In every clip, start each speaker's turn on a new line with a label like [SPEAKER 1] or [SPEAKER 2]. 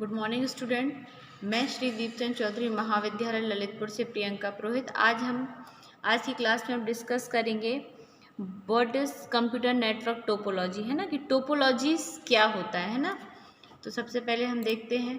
[SPEAKER 1] Good morning student. मैं श्री दीपचंद चौधरी महाविद्यालय ललितपुर से प्रियंका पुरोहित। आज की क्लास में हम डिस्कस करेंगे what is computer network topology, है ना, कि टोपोलॉजी क्या होता है ना। तो सबसे पहले हम देखते हैं,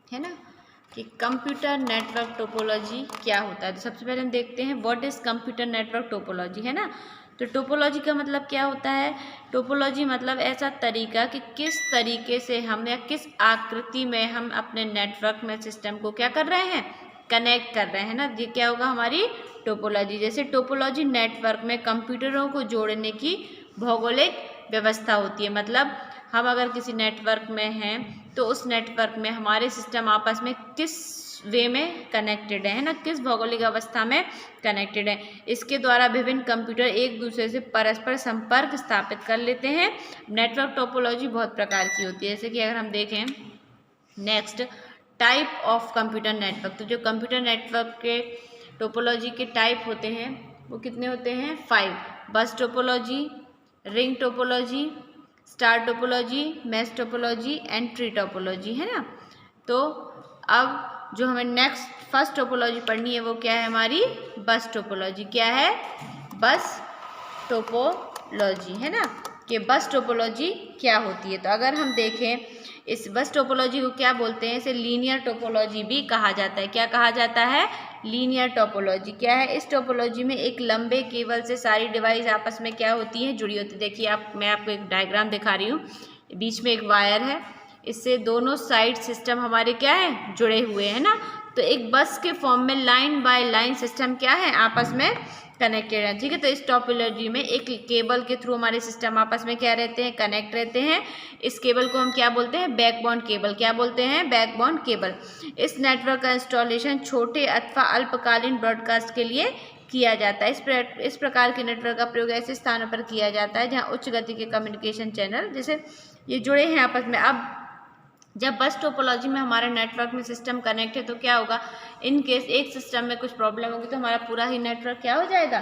[SPEAKER 1] है ना, कि कंप्यूटर नेटवर्क टोपोलॉजी क्या होता है। तो सबसे पहले हम देखते हैं what is computer network topology, है ना। तो टोपोलॉजी का मतलब क्या होता है? टोपोलॉजी मतलब ऐसा तरीका कि किस तरीके से हम या किस आकृति में हम अपने नेटवर्क में सिस्टम को क्या कर रहे हैं, कनेक्ट कर रहे हैं ना। ये क्या होगा, हमारी टोपोलॉजी। जैसे टोपोलॉजी नेटवर्क में कंप्यूटरों को जोड़ने की भौगोलिक व्यवस्था होती है। मतलब हम अगर किसी नेटवर्क में हैं तो उस नेटवर्क में हमारे सिस्टम आपस में किस वे में कनेक्टेड है ना, किस भौगोलिक अवस्था में कनेक्टेड है। इसके द्वारा विभिन्न कंप्यूटर एक दूसरे से परस्पर संपर्क स्थापित कर लेते हैं। नेटवर्क टोपोलॉजी बहुत प्रकार की होती है। जैसे कि अगर हम देखें next type of computer network, तो जो कंप्यूटर नेटवर्क के टोपोलॉजी के टाइप होते हैं वो कितने होते हैं? 5। बस topology, ring topology, star topology, mesh topology and tree topology, है ना। तो अब जो हमें नेक्स्ट फर्स्ट टोपोलॉजी पढ़नी है वो क्या है हमारी? बस टोपोलॉजी। क्या है? बस टोपोलॉजी, है ना, कि बस टोपोलॉजी क्या होती है। तो अगर हम देखें इस बस टोपोलॉजी को क्या बोलते हैं? इसे लीनियर टोपोलॉजी भी कहा जाता है। क्या कहा जाता है? Linear topology. क्या है? इस टोपोलॉजी में एक लंबे केबल से सारी डिवाइस आपस में क्या होती हैं, जुड़ी होती है। देखिए मैं आपको एक डायग्राम दिखा रही हूँ। बीच में एक वायर है, इससे दोनों साइड सिस्टम हमारे क्या है, जुड़े हुए हैं ना। तो एक बस के फॉर्म में लाइन बाय लाइन सिस्टम क्या है, आपस में कनेक्टेड है। ठीक है, तो इस टोपोलॉजी में एक केबल के थ्रू हमारे सिस्टम आपस में क्या रहते हैं, कनेक्ट रहते हैं। इस केबल को हम क्या बोलते हैं? Backbone cable. क्या बोलते हैं? Backbone cable. इस नेटवर्क का इंस्टॉलेशन छोटे अथवा अल्पकालीन ब्रॉडकास्ट के लिए किया जाता है। इस प्रकार के नेटवर्क का प्रयोग ऐसे स्थानों पर किया जाता है जहां उच्च गति के कम्युनिकेशन चैनल जैसे ये जुड़े हैं आपस में। अब जब बस टोपोलॉजी में हमारा नेटवर्क में सिस्टम कनेक्ट है तो क्या होगा, इन केस एक सिस्टम में कुछ प्रॉब्लम होगी तो हमारा पूरा ही नेटवर्क क्या हो जाएगा,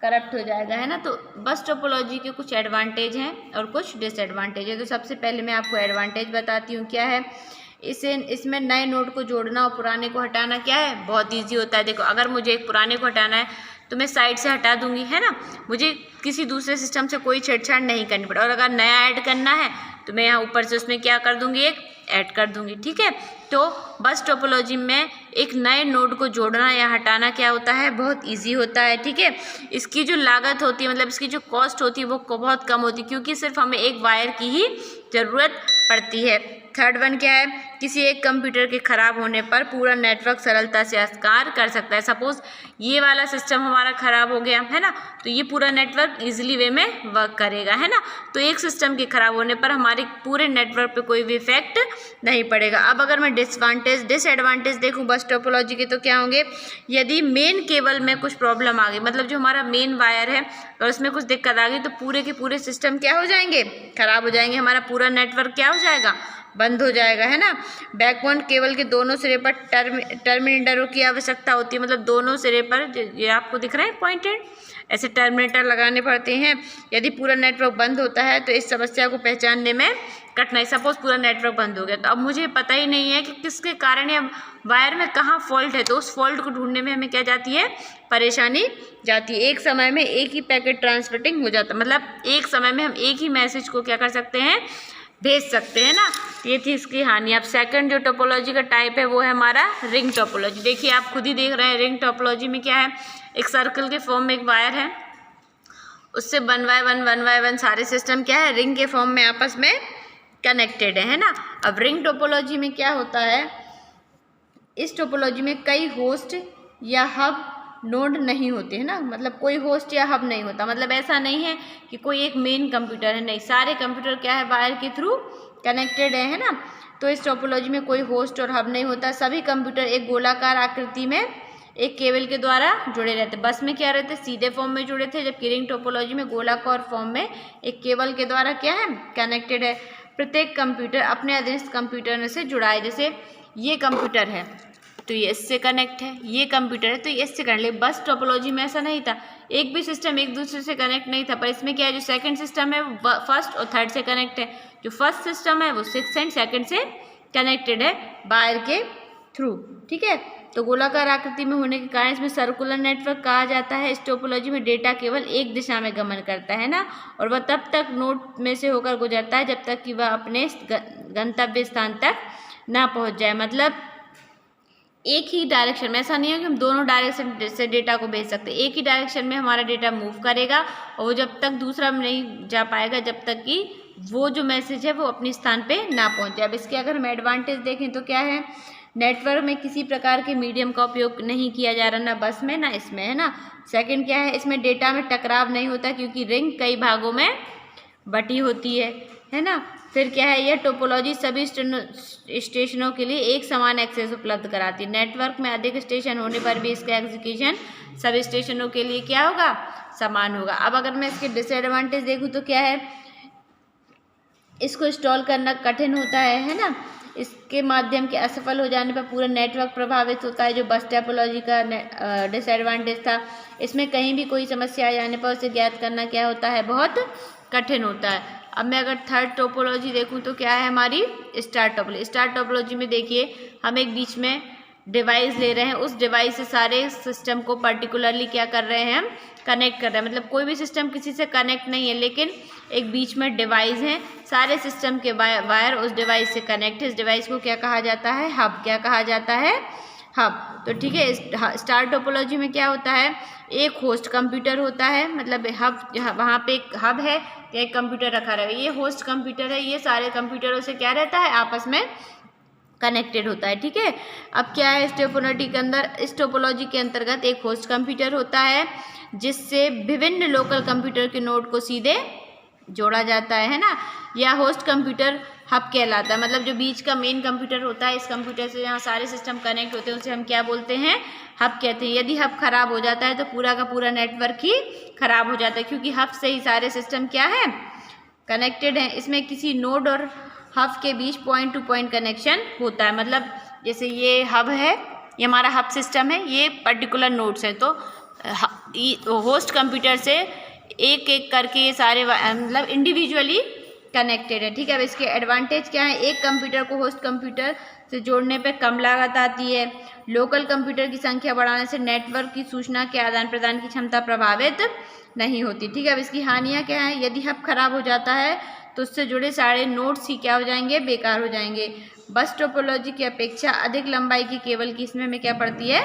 [SPEAKER 1] करप्ट हो जाएगा, है ना। तो बस टोपोलॉजी के कुछ एडवांटेज हैं और कुछ डिसएडवांटेज है। तो सबसे पहले मैं आपको एडवांटेज बताती हूँ। क्या है? इसमें नए नोड को जोड़ना और पुराने को हटाना क्या है, बहुत ईजी होता है। देखो अगर मुझे एक पुराने को हटाना है तो मैं साइड से हटा दूंगी, है ना, मुझे किसी दूसरे सिस्टम से कोई छेड़छाड़ नहीं करनी पड़े। और अगर नया ऐड करना है तो मैं यहाँ ऊपर से उसमें क्या कर दूंगी, एक ऐड कर दूंगी। ठीक है, तो बस टोपोलॉजी में एक नए नोड को जोड़ना या हटाना क्या होता है, बहुत इजी होता है। ठीक है, इसकी जो लागत होती है, मतलब इसकी जो कॉस्ट होती है वो बहुत कम होती है, क्योंकि सिर्फ हमें एक वायर की ही ज़रूरत पड़ती है। थर्ड वन क्या है? किसी एक कंप्यूटर के खराब होने पर पूरा नेटवर्क सरलता से कार्य कर सकता है। सपोज ये वाला सिस्टम हमारा खराब हो गया, है ना, तो ये पूरा नेटवर्क इजीली वे में वर्क करेगा, है ना। तो एक सिस्टम के खराब होने पर हमारे पूरे नेटवर्क पे कोई भी इफेक्ट नहीं पड़ेगा। अब अगर मैं डिसएडवांटेज देखूँ बस टोपोलॉजी के, तो क्या होंगे? यदि मेन केबल में कुछ प्रॉब्लम आ गई, मतलब जो हमारा मेन वायर है और उसमें कुछ दिक्कत आ गई, तो पूरे के पूरे सिस्टम क्या हो जाएंगे, खराब हो जाएंगे। हमारा पूरा नेटवर्क क्या हो जाएगा, बंद हो जाएगा, है ना। बैकबोन केबल के दोनों सिरे पर टर्मिनेटरों की आवश्यकता होती है। मतलब दोनों सिरे पर, ये आपको दिख रहा है पॉइंटेड, ऐसे टर्मिनेटर लगाने पड़ते हैं। यदि पूरा नेटवर्क बंद होता है तो इस समस्या को पहचानने में कठिनाई। सपोज पूरा नेटवर्क बंद हो गया तो अब मुझे पता ही नहीं है कि किसके कारण या वायर में कहाँ फॉल्ट है, तो उस फॉल्ट को ढूंढने में हमें क्या जाती है, परेशानी जाती है। एक समय में एक ही पैकेट ट्रांसमिटिंग हो जाता है, मतलब एक समय में हम एक ही मैसेज को क्या कर सकते हैं, भेज सकते हैं ना। ये थी इसकी हानि। अब सेकंड जो टोपोलॉजी का टाइप है वो है हमारा रिंग टोपोलॉजी। देखिए आप खुद ही देख रहे हैं, रिंग टोपोलॉजी में क्या है, एक सर्कल के फॉर्म में एक वायर है, उससे वन बाय वन सारे सिस्टम क्या है, रिंग के फॉर्म में आपस में कनेक्टेड है ना। अब रिंग टोपोलॉजी में क्या होता है, इस टोपोलॉजी में कई होस्ट या हब नोड नहीं होते, है ना। मतलब कोई होस्ट या हब नहीं होता, मतलब ऐसा नहीं है कि कोई एक मेन कंप्यूटर है, नहीं, सारे कंप्यूटर क्या है, वायर के थ्रू कनेक्टेड है ना। तो इस टोपोलॉजी में कोई होस्ट और हब नहीं होता। सभी कंप्यूटर एक गोलाकार आकृति में एक केबल के द्वारा जुड़े रहते। बस में क्या रहते, सीधे फॉर्म में जुड़े थे, जबकि रिंग टोपोलॉजी में गोलाकार फॉर्म में एक केबल के द्वारा क्या है, कनेक्टेड है। प्रत्येक कंप्यूटर अपने अधीनस्थ कंप्यूटर से जुड़ा है। जैसे ये कंप्यूटर है तो ये इससे कनेक्ट है, ये कंप्यूटर है तो ये इससे कनेक्ट। लेकिन बस टोपोलॉजी में ऐसा नहीं था, एक भी सिस्टम एक दूसरे से कनेक्ट नहीं था। पर इसमें क्या है, जो सेकंड सिस्टम है वो फर्स्ट और थर्ड से कनेक्ट है, जो फर्स्ट सिस्टम है वो सिक्स एंड सेकंड से कनेक्टेड है वायर के थ्रू। ठीक है, तो गोलाकार आकृति में होने के कारण इसमें सर्कुलर नेटवर्क कहा जाता है। इस टोपोलॉजी में डेटा केवल एक दिशा में गमन करता है ना, और वह तब तक नोड में से होकर गुजरता है जब तक कि वह अपने गंतव्य स्थान तक ना पहुंच जाए। मतलब एक ही डायरेक्शन में, ऐसा नहीं है कि हम दोनों डायरेक्शन से डेटा को भेज सकते, एक ही डायरेक्शन में हमारा डेटा मूव करेगा और वो जब तक दूसरा में नहीं जा पाएगा जब तक कि वो जो मैसेज है वो अपने स्थान पे ना पहुंचे। अब इसके अगर हम एडवांटेज देखें तो क्या है, नेटवर्क में किसी प्रकार के मीडियम का उपयोग नहीं किया जा रहा, ना बस में ना इसमें, है ना। सेकंड क्या है, इसमें डेटा में टकराव नहीं होता क्योंकि रिंग कई भागों में बटी होती है ना। फिर क्या है, यह टोपोलॉजी सभी स्टेशनों के लिए एक समान एक्सेस उपलब्ध कराती है। नेटवर्क में अधिक स्टेशन होने पर भी इसका एग्जीक्यूशन सभी स्टेशनों के लिए क्या होगा, समान होगा। अब अगर मैं इसके डिसएडवांटेज देखूँ तो क्या है, इसको इंस्टॉल करना कठिन होता है ना। इसके माध्यम के असफल हो जाने पर पूरा नेटवर्क प्रभावित होता है, जो बस टोपोलॉजी का डिसएडवांटेज था। इसमें कहीं भी कोई समस्या आ जाने पर उसे ज्ञात करना क्या होता है, बहुत कठिन होता है। अब मैं अगर थर्ड टोपोलॉजी देखूं तो क्या है हमारी स्टार टोपोलॉजी। स्टार टोपोलॉजी में देखिए हम एक बीच में डिवाइस ले रहे हैं, उस डिवाइस से सारे सिस्टम को पर्टिकुलरली क्या कर रहे हैं, हम कनेक्ट कर रहे हैं। मतलब कोई भी सिस्टम किसी से कनेक्ट नहीं है, लेकिन एक बीच में डिवाइस है, सारे सिस्टम के वायर उस डिवाइस से कनेक्ट है। इस डिवाइस को क्या कहा जाता है, हब। क्या कहा जाता है, हब। तो ठीक है, स्टार टोपोलॉजी में क्या होता है, एक होस्ट कंप्यूटर होता है, मतलब हब, वहाँ पे एक हब है, एक कंप्यूटर रखा रहेगा, ये होस्ट कंप्यूटर है, ये सारे कंप्यूटरों से क्या रहता है, आपस में कनेक्टेड होता है। ठीक है, अब क्या है, इस टोपोलॉजी के अंदर, इस टोपोलॉजी के अंतर्गत एक होस्ट कंप्यूटर होता है जिससे विभिन्न लोकल कंप्यूटर के नोड को सीधे जोड़ा जाता है ना। या होस्ट कंप्यूटर हब कहलाता है, मतलब जो बीच का मेन कंप्यूटर होता है, इस कंप्यूटर से जहाँ सारे सिस्टम कनेक्ट होते हैं उसे हम क्या बोलते हैं, हब कहते हैं। यदि हब खराब हो जाता है तो पूरा का पूरा नेटवर्क ही खराब हो जाता है, क्योंकि हब से ही सारे सिस्टम क्या है, कनेक्टेड हैं। इसमें किसी नोड और हब के बीच पॉइंट टू पॉइंट कनेक्शन होता है। मतलब जैसे ये हब है, ये हमारा हब सिस्टम है, ये पर्टिकुलर नोड्स हैं, तो होस्ट कंप्यूटर से एक एक करके ये सारे मतलब इंडिविजुअली कनेक्टेड है। ठीक है, अब इसके एडवांटेज क्या है, एक कंप्यूटर को होस्ट कंप्यूटर से जोड़ने पे कम लागत आती है। लोकल कंप्यूटर की संख्या बढ़ाने से नेटवर्क की सूचना के आदान प्रदान की क्षमता प्रभावित नहीं होती। ठीक है, अब इसकी हानियाँ क्या है, यदि हब खराब हो जाता है तो उससे जुड़े सारे नोड्स ही क्या हो जाएंगे, बेकार हो जाएंगे। बस टोपोलॉजी की अपेक्षा अधिक लंबाई की केबल की इसमें क्या पड़ती है,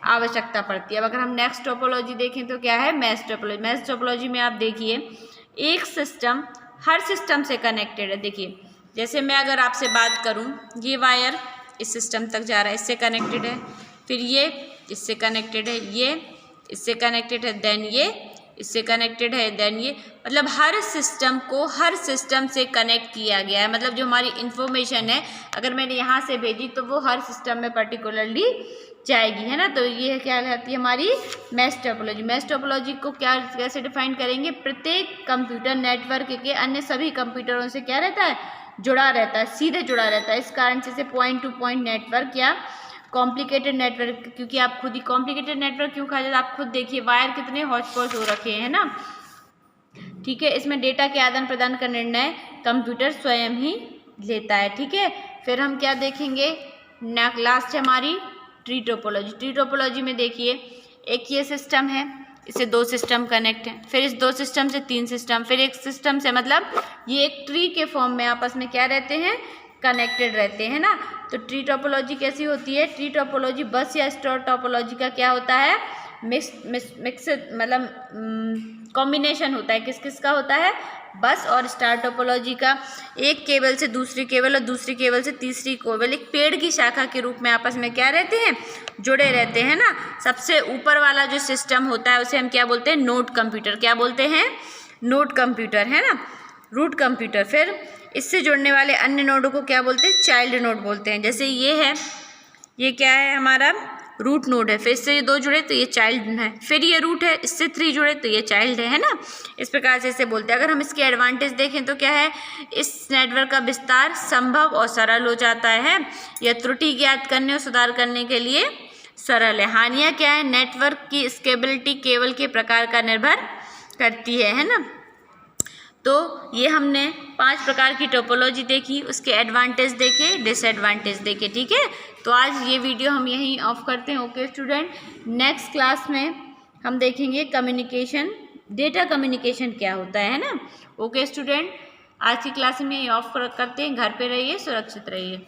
[SPEAKER 1] आवश्यकता पड़ती है। अब अगर हम नेक्स्ट टोपोलॉजी देखें तो क्या है, मैश टोपोलॉजी। मैश टोपोलॉजी में आप देखिए एक सिस्टम हर सिस्टम से कनेक्टेड है। देखिए जैसे मैं अगर आपसे बात करूं, ये वायर इस सिस्टम तक जा रहा है, इससे कनेक्टेड है, फिर ये इससे कनेक्टेड है, ये इससे कनेक्टेड है, देन ये इससे कनेक्टेड है, देन ये, मतलब हर सिस्टम को हर सिस्टम से कनेक्ट किया गया है। मतलब जो हमारी इंफॉर्मेशन है अगर मैंने यहाँ से भेजी तो वो हर सिस्टम में पर्टिकुलरली जाएगी, है ना। तो ये क्या कहती है हमारी मैश टोपोलॉजी। मैश टोपोलॉजी को क्या कैसे डिफाइन करेंगे, प्रत्येक कंप्यूटर नेटवर्क के अन्य सभी कंप्यूटरों से क्या रहता है, जुड़ा रहता है, सीधे जुड़ा रहता है। इस कारण से इसे पॉइंट टू पॉइंट नेटवर्क या कॉम्प्लिकेटेड नेटवर्क, क्योंकि आप खुद ही कॉम्प्लिकेटेड नेटवर्क क्यों कहा जाता है, आप खुद देखिए वायर कितने हॉटस्पॉट हो रखे हैं ना। ठीक है, इसमें डेटा के आदान प्रदान का निर्णय कंप्यूटर स्वयं ही लेता है। ठीक है, फिर हम क्या देखेंगे, लास्ट है हमारी ट्री टोपोलॉजी। ट्री टोपोलॉजी में देखिए एक ये सिस्टम है, इससे दो सिस्टम कनेक्ट हैं, फिर इस दो सिस्टम से तीन सिस्टम, फिर एक सिस्टम से, मतलब ये एक ट्री के फॉर्म में आपस में क्या रहते हैं, कनेक्टेड रहते हैं ना। तो ट्री टोपोलॉजी कैसी होती है, ट्री टोपोलॉजी बस या स्टार टोपोलॉजी का क्या होता है, मिक्स मतलब कॉम्बिनेशन होता है। किस किस का होता है, बस और स्टार टोपोलॉजी का। एक केबल से दूसरी केबल और दूसरी केबल से तीसरी केबल एक पेड़ की शाखा के रूप में आपस में क्या रहते हैं, जुड़े रहते हैं ना। सबसे ऊपर वाला जो सिस्टम होता है उसे हम क्या बोलते हैं, नोड कंप्यूटर। क्या बोलते हैं, नोड कंप्यूटर, है ना, रूट कंप्यूटर। फिर इससे जुड़ने वाले अन्य नोडों को क्या बोलते हैं, चाइल्ड नोड बोलते हैं। जैसे ये है, ये क्या है हमारा रूट नोड है, फिर इससे ये दो जुड़े तो ये चाइल्ड है, फिर ये रूट है, इससे 3 जुड़े तो ये चाइल्ड है ना। इस प्रकार से इसे बोलते हैं। अगर हम इसके एडवांटेज देखें तो क्या है, इस नेटवर्क का विस्तार संभव और सरल हो जाता है, यह त्रुटि ज्ञात करने और सुधार करने के लिए सरल है। हानियाँ क्या है, नेटवर्क की स्केबिलिटी केबल के प्रकार का निर्भर करती है ना। तो ये हमने 5 प्रकार की टोपोलॉजी देखी, उसके एडवांटेज देखे, डिसएडवांटेज देखे। ठीक है, तो आज ये वीडियो हम यहीं ऑफ करते हैं। ओके स्टूडेंट, नेक्स्ट क्लास में हम देखेंगे कम्युनिकेशन, डेटा कम्युनिकेशन क्या होता है ना। ओके स्टूडेंट, आज की क्लास में यहीं ऑफ करते हैं। घर पे रहिए, सुरक्षित रहिए।